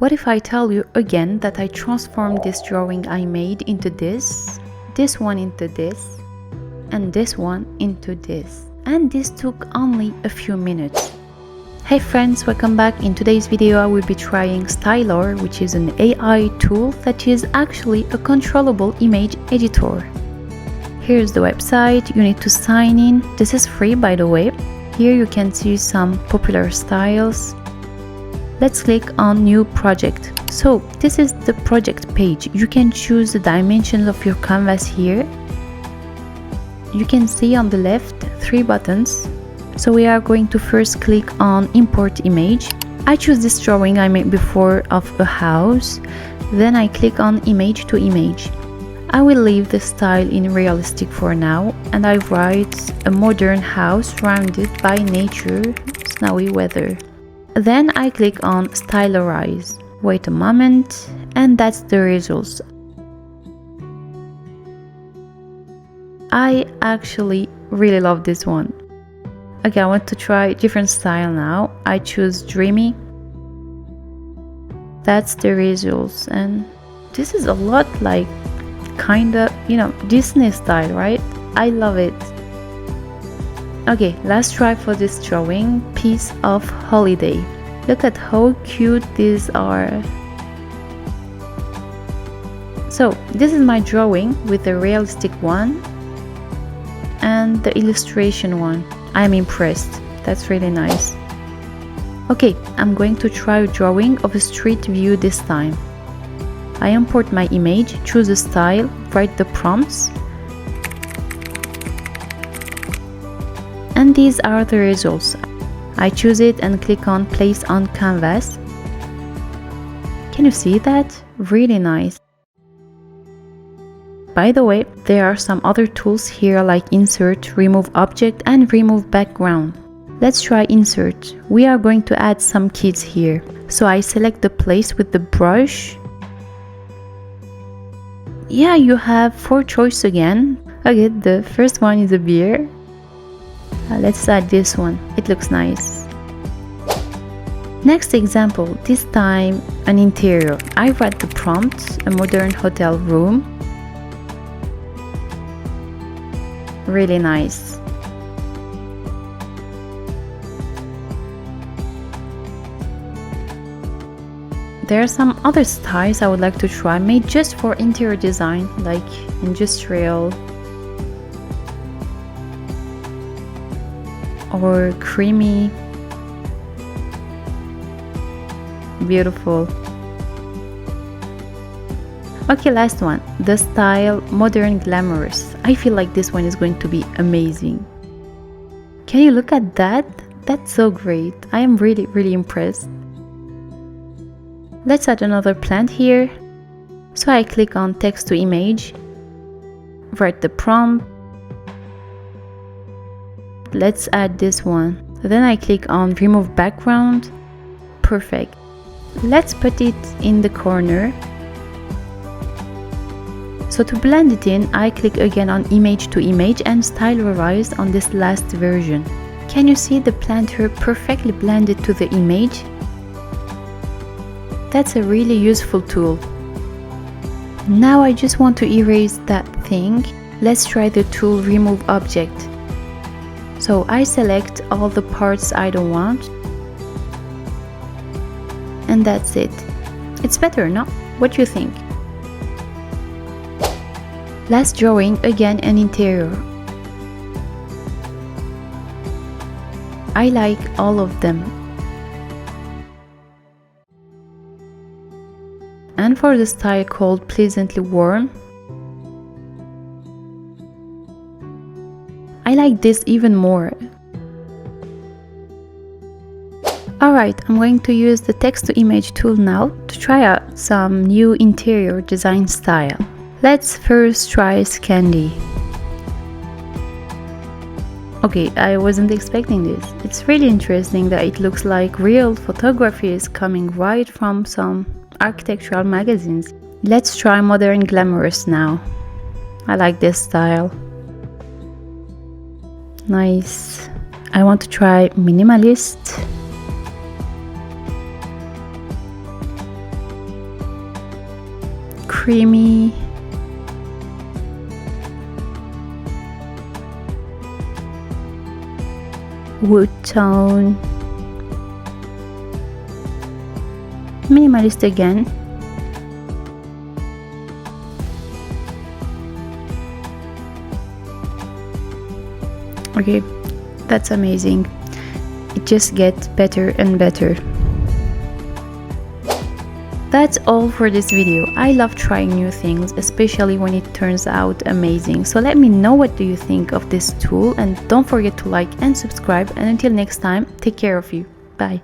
What if I tell you again that I transformed this drawing I made into this one into this, and this one into this, and this took only a few minutes. Hey friends, welcome back. In today's video I will be trying Stylar, which is an AI tool that is actually a controllable image editor. Here's the website. You need to sign in. This is free, by the way. Here you can see some popular styles. Let's click on new project. So this is the project page. You can choose the dimensions of your canvas here. You can see on the left 3 buttons. So we are going to first click on import image. I choose this drawing I made before of a house. Then I click on image to image. I will leave the style in realistic for now, and I write a modern house surrounded by nature, snowy weather. Then I click on Stylarize. Wait a moment, and that's the results. I actually really love this one. Okay, I want to try different style now. I choose dreamy. That's the results, and this is a lot like kinda, Disney style, right? I love it. Okay, let's try for this drawing, piece of holiday. Look at how cute these are. So this is my drawing with the realistic one and the illustration one. I'm impressed. That's really nice. Okay, I'm going to try a drawing of a street view this time. I import my image, choose a style, write the prompts, and these are the results. I choose it and click on place on canvas. Can you see that? Really nice. By the way, there are some other tools here like insert, remove object, and remove background. Let's try insert. We are going to add some kids here. So I select the place with the brush. Yeah, you have 4 choices again. Okay, the first one is a beer. Let's add this one. It looks nice. Next example, this time an interior. I write the prompt, a modern hotel room. Really nice. There are some other styles I would like to try, made just for interior design, like industrial or creamy. Beautiful. Okay, last one. The style modern glamorous. I feel like this one is going to be amazing. Can you look at that? That's so great. I am really impressed. Let's add another plant here. So I click on text to image, write the prompt. Let's add this one. Then I click on remove background. Perfect. Let's put it in the corner. So to blend it in, I click again on image to image and Stylarize on this last version. Can you see the plant here perfectly blended to the image? That's a really useful tool. Now I just want to erase that thing. Let's try the tool remove object. So I select all the parts I don't want. And that's it. It's better, no? What do you think? Last drawing, again an interior. I like all of them. And for the style called pleasantly warm, I like this even more. Alright, I'm going to use the text to image tool now to try out some new interior design style. Let's first try Scandi. Okay, I wasn't expecting this. It's really interesting that it looks like real photography is coming right from some architectural magazines. Let's try modern glamorous now. I like this style. Nice. I want to try minimalist. creamy. Wood tone. Minimalist again. Okay, that's amazing. It just gets better and better. That's all for this video. I love trying new things, especially when it turns out amazing. So let me know what do you think of this tool, and don't forget to like and subscribe, and until next time, take care of you. Bye.